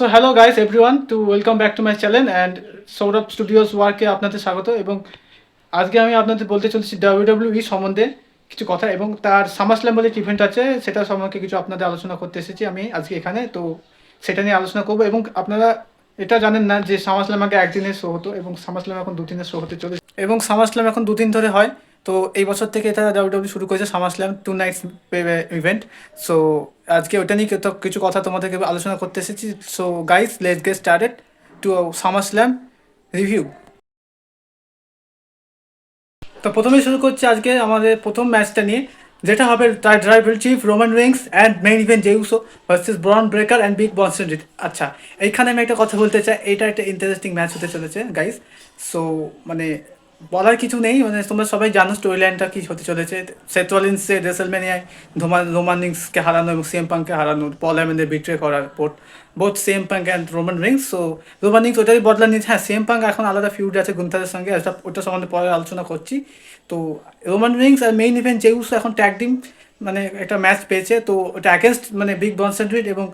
So hello guys everyone to welcome back to my channel and Sourav studios ওয়ার্কে আপনাদের স্বাগত। এবং আজকে আমি আপনাদের বলতে চলেছি ডাব্লিউডাব্লিউই সম্বন্ধে কিছু কথা, এবং তার সামারস্ল্যাম বলে ইভেন্ট আছে সেটা সম্পর্কে কিছু আপনাদের আলোচনা করতে এসেছি আমি আজকে এখানে। তো সেটা নিয়ে আলোচনা করবো। এবং আপনারা এটা জানেন না যে সামারস্ল্যাম আগে একদিনের শো হতো এবং সামারস্ল্যাম এখন দুদিনের শো হতে চলেছে, এবং সামারস্ল্যাম এখন দুদিন ধরে হয়। তো এই বছর থেকে এটা ডাব্লিউডাব্লিউ শুরু করেছে সামারস্ল্যাম 2 নাইটস ইভেন্ট। সো আজকে ওটা নিয়ে তো কিছু কথা তোমাদেরকে আলোচনা করতে এসেছি। So guys let's get started to SummerSlam review. তো প্রথমেই শুরু করছি আজকে আমাদের প্রথম ম্যাচটা নিয়ে, যেটা হবে tribal chief Roman Rings and main event জেউসো versus ব্রন breaker and big boss read. আচ্ছা, এইখানে আমি একটা কথা বলতে চাই, এটা একটা ইন্টারেস্টিং ম্যাচ হতে চলেছে গাইস। সো মানে বলার কিছু নেই, মানে তোমরা সবাই জানো স্টোরি লাইনটা কী হতে চলেছে। সেথ রলিন্সে রেসলম্যানিয়ায় রোমান রিংসকে হারানো এবং সিএম পাঙ্ককে হারানো, পল হ্যামন্ডের বিট্রে করার পর both CM punk and Roman Rings. So Roman Rings ওটাই বদলা নিচ্ছে। হ্যাঁ, সিএম পাঙ্ক এখন আলাদা ফিউড আছে গুন্থারের সঙ্গে, ওটা সম্বন্ধে পরে আলোচনা করছি। তো রোমান রিংস আর মেইন ইভেন্ট জেউসো এখন ট্যাগ টিম মানে একটা ম্যাচ পেয়েছে, তো ওটা অ্যাগেনস্ট মানে বিগ বনসন রিড এবং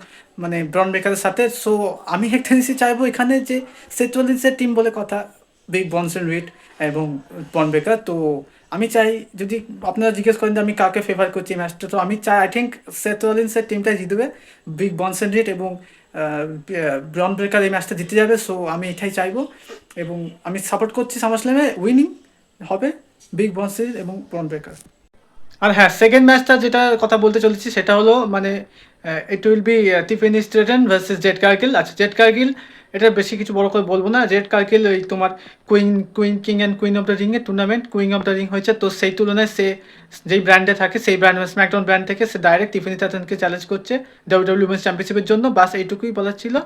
মানে ব্রন ব্রেকারের সাথে। সো আমি একটা জিনিস চাইবো এখানে যে সেথ রলিন্সের টিম বলে কথা, বিগ বনসন রিড এবং ব্রন ব্রেকার। তো আমি চাই, যদি আপনারা জিজ্ঞেস করেন যে আমি কাকে ফেভার করছি ম্যাচটা, তো আমি চাই আই থিঙ্ক সেথ রলিন্সের টিমটাই জিতবে, বিগ বনসন রিড এবং ব্রন ব্রেকার এই ম্যাচটা জিতে যাবে। সো আমি এটাই চাইবো এবং আমি সাপোর্ট করছি সামারস্ল্যামে উইনিং হবে বিগ বনসন এবং ব্রন ব্রেকার। আর হ্যাঁ, সেকেন্ড ম্যাচটা যেটা কথা বলতে চলেছি সেটা হলো মানে it will be Tiffany Stratton versus Jade Cargill. আচ্ছা, জেড কার্গিল এটা বেশি কিছু বড় করে বলবো না। জেড কার্গিল ওই তোমার queen king and queen of the রিংয়ের tournament queen of the ring হয়েছে, তো সেই তুলনায় সে যেই ব্র্যান্ডে থাকে সেই ব্র্যান্ড স্ম্যাকডাউন ব্র্যান্ড থেকে সে ডাইরেক্ট টিফিনি স্ট্রেটনকে চ্যালেঞ্জ করছে ডাব্লিউডাব্লিউ উমেন্স চ্যাম্পিয়নশিপের জন্য। বাস এইটুকুই বলার ছিল।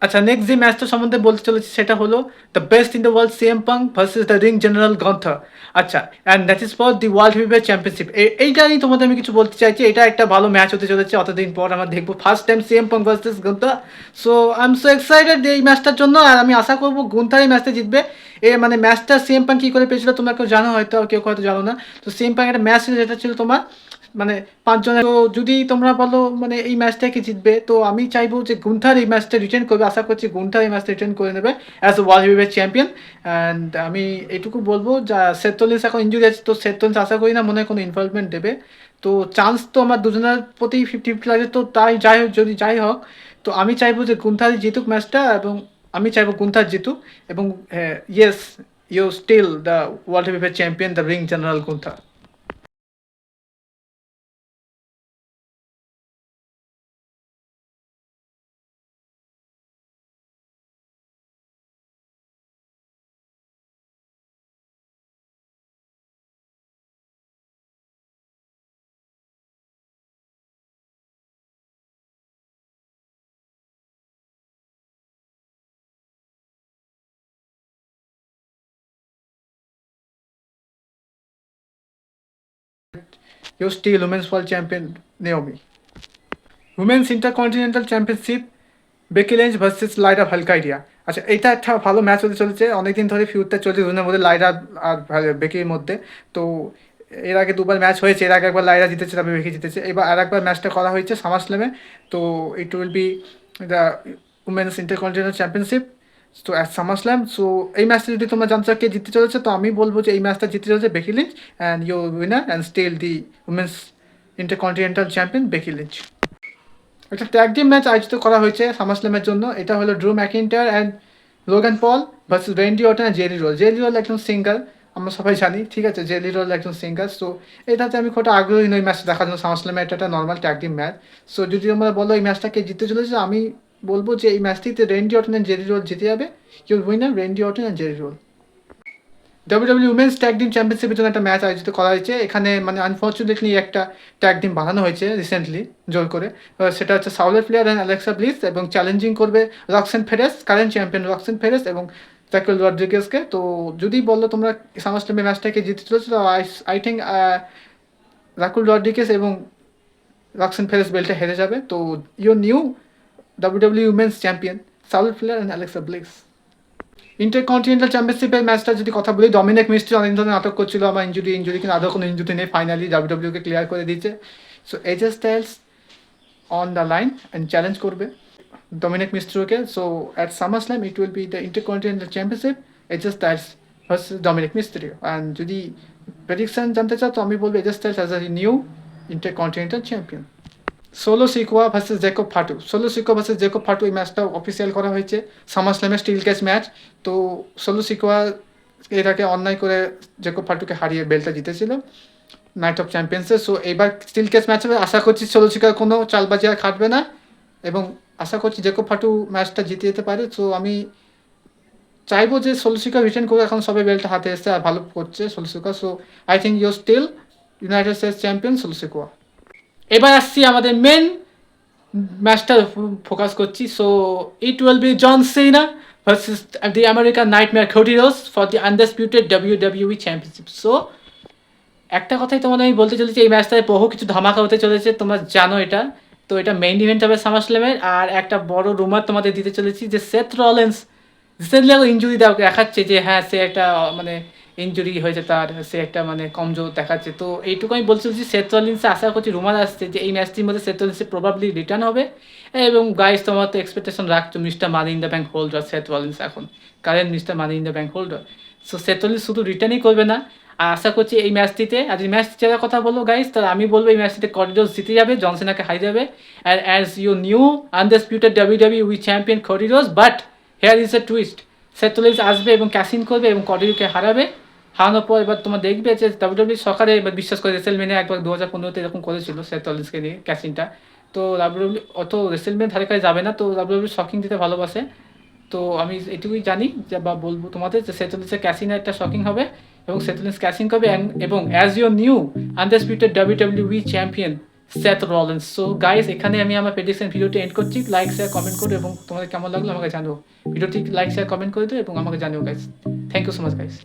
আচ্ছা, নেক্সট যে ম্যাচটা সম্বন্ধে বলতে চলেছি সেটা হলো the best in the world CM Punk versus the ring general Gunther. আচ্ছা, and that is for the world heavyweight championship. এইটা নিয়ে তোমাদের আমি কিছু বলতে চাইছি, এটা একটা ভালো ম্যাচ হতে চলেছে। অতদিন পর আমরা দেখবো first time CM Punk versus Gunther. So I am so excited এই ম্যাচটার জন্য, আর আমি আশা করবো গুন্থার এই ম্যাচটা জিতবে। মানে ম্যাচটা সিএম পাঙ্ক কী করে পেয়েছিল তোমরা কেউ জানো হয়তো, কেউ হয়তো জানো না। তো সিএম পাঙ্ক একটা ম্যাচ ছিল যেটা ছিল তোমার মানে পাঁচজনের। তো যদি তোমরা বলো মানে এই ম্যাচটা কি জিতবে, তো আমি চাইবো যে গুন্থার এই ম্যাচটা রিটেন করবে। আশা করছি গুন্থার এই ম্যাচটা রিটেন করে নেবে as a world heavyweight champion. And আমি এইটুকু বলবো যা সেথ রলিন্স এখন ইনজুরি আছে, তো সেথ রলিন্স আশা করি না মনে হয় কোনো ইনভলভমেন্ট দেবে। তো চান্স তো আমার দুজনের প্রতি 50-50 লাগে। তো তাই যাই হোক, যদি যাই হোক, তো আমি চাইবো যে গুন্থারই জিতুক ম্যাচটা, এবং আমি চাইবো গুন্থার জিতুক। এবং yes, you still the world heavyweight champion, the ring general Gunther. You still women's world champion Naomi. Women's intercontinental championship Becky Lynch versus Lyra Valkyria. আচ্ছা, এটা একটা ভালো ম্যাচ হতে চলেছে। অনেকদিন ধরে ফিউডটা চলছে দুজনের মধ্যে, লাইরা আর বেকির মধ্যে। তো এর আগে দুবার ম্যাচ হয়েছে, এর আগে একবার লাইরা জিতেছে, তারপরে বেকি জিতেছে, এবার আর একবার ম্যাচটা করা হয়েছে সামারস্ল্যামে। তো ইট will B the women's intercontinental championship তো অ্যাট সামারস্ল্যাম। সো এই ম্যাচটা যদি তোমরা জানতে চাও কে জিততে চলেছে, তো আমি বলবো যে এই ম্যাচটা জিততে চলেছে Becky Lynch, and your winner and still the women's intercontinental champion Becky Lynch. একটা ট্যাগ টিম ম্যাচ আয়োজিত করা হয়েছে সামারস্ল্যামের জন্য। এটা হলো Drew McIntyre and Logan Paul versus Randy Orton and Jelly Roll. Jelly Roll একজন সিঙ্গার, আমরা সবাই জানি, ঠিক আছে, জেরি রোল একজন সিঙ্গার। সো এটাতে আমি খুব আগ্রহী নই ম্যাচটা দেখার জন্য। সামারস্ল্যামে এটা একটা normal tag team match. So যদি তোমরা বলো এই ম্যাচটাকে জিততে চলেছে, আমি বলবো যে এই ম্যাচটিতে Randy Orton and Jelly Roll জিতে যাবে। Your winner Randy Orton and Jelly Roll. WWE women's tag team চ্যাম্পিয়নশিপের জন্য একটা ম্যাচ আয়োজিত করা হয়েছে এখানে। মানে আনফর্চুনেটলি একটা ট্যাগ টিম বানানো হয়েছে রিসেন্টলি জোর করে। সেটা হচ্ছে সাউলার ফ্লেয়ার অ্যান্ড অ্যালেক্সা ব্লিস, এবং চ্যালেঞ্জিং করবে রক্সেন ফেরেস, কারেন্ট চ্যাম্পিয়ন রক্সেন ফেরেস এবং র্যাকুয়েল রড্রিগেজকে। তো যদি বললো তোমরা সামারস্ল্যামে ম্যাচটাকে জিতে চলেছো, তো আই থিঙ্ক রাকুল রড্রিগেজ এবং রক্সেন ফেরেস বেল্টে হেরে যাবে। তো your new WWE women's champion Charlotte Flair and Alexa Bliss. Intercontinental চ্যাম্পিয়নশিপের ম্যাচটা যদি কথা বলি, ডমিনিক মিস্ট্রি অনেক ধরনের নাটক করছিল, আমার ইঞ্জুরি কিন্তু আদৌ কোনো ইঞ্জুরি নেই, ফাইনালি ডাব্লিউডাব্লিউকে ক্লিয়ার করে দিয়েছে। So AJ Styles on the line and challenge করবে Dominic Mysterio. So at SummerSlam it will be the Intercontinental Championship, AJ Styles versus Dominic Mysterio. And যদি প্রেডিকশন জানতে চাও তো আমি বলবো AJ Styles as a new Intercontinental Champion. Solo Sikoa versus Jacob Fatu. Solo Sikoa versus Jacob Fatu এই ম্যাচটা official করা হয়েছে সামারস্ল্যামের স্টিল ক্যাচ ম্যাচ। তো সোলো সিকোয়া এটাকে অন্যায় করে জেকব ফাটুকে হারিয়ে বেলটা জিতেছিল নাইট অফ চ্যাম্পিয়ন্সে। সো এবার স্টিল ক্যাচ ম্যাচ হবে, আশা করছি সোলো সিকোয়া কোনো চালবাজি আর খাটবে না এবং আশা করছি জেকব ফাটু ম্যাচটা জিতে যেতে পারে। সো আমি চাইবো যে সোলো সিকোয়া রিটেন করে, এখন সবে বেলটা হাতে এসছে আর ভালো করছে Solo Sikoa. So I think you still United States champion Solo Sikoa. এবার আসছি আমাদের মেন ম্যাচটা ফোকাস করছি। So it will be John Cena versus the American nightmare Cody Rhodes for the undisputed WWE championship. So একটা কথাই তোমাদের আমি বলতে চলেছি, এই ম্যাচটায় বহু কিছু ধামাকা হতে চলেছে, তোমরা জানো এটা। তো এটা মেইন ইভেন্ট হবে সামারস্ল্যামের। আর একটা বড় রুমার তোমাদের দিতে চলেছি যে সেথ রলিন্স রিসেন্টলি ইঞ্জুরি দেখাচ্ছে যে হ্যাঁ সে একটা মানে ইঞ্জুরি হয়েছে তার, সে একটা মানে কমজোর দেখাচ্ছে। তো এইটুকু আমি বলতে চলেছি সেথ রলিন্সে আশা করছি রুমার আসছে যে এই ম্যাচটির মধ্যে সেথ রলিন্সে প্রবাবলি রিটার্ন হবে। এবং গাইস তোমার তো এক্সপেকটেশন রাখছো mister money in the bank holder Seth Rollins, এখন current mister money in the bank holder. So Seth Rollins শুধু রিটার্নই করবে না, আর আশা করছি এই ম্যাচটিতে, আর এই ম্যাচ জেতার কথা বলবো গাইস, তাহলে আমি বলবো এই ম্যাচটিতে কোডি রোডস জিতে যাবে, জন সিনাকে হারিয়ে যাবে। And as you new undisputed WWE champion Cody Rhodes, but here is a twist, Seth Rollins আসবে এবং ক্যাশ ইন করবে এবং কোডিকে হারাবে। হারানোর পর এবার তোমার দেখবে যে WWE সকালে এবার বিশ্বাস করে রেসেলমেনিয়া একবার 2015-তে এরকম করেছিল সেথ রলিন্সকে নিয়ে ক্যাশ ইনটা। তো WWE অত রেসেলমেনিয়া ধারে কাছে যাবে না, তো WWE শকিং দিতে ভালোবাসে। তো আমি এটুকুই জানি যে বা বলবো তোমাদের যে সেথ রলিন্সের ক্যাসিনে একটা শকিং হবে এবং সেথ রলিন্স ক্যাসিং করবে এবং as your new undisputed WWE champion Seth Rollins. So guys এখানে আমি আমার প্রেডিকশন ভিডিওটি এন্ড করছি। লাইক শেয়ার কমেন্ট করো এবং তোমাদের কেমন লাগলো আমাকে জানাও। ভিডিওটি লাইক শেয়ার কমেন্ট করে দিও এবং আমাকে জানিও guys. Thank you so much guys.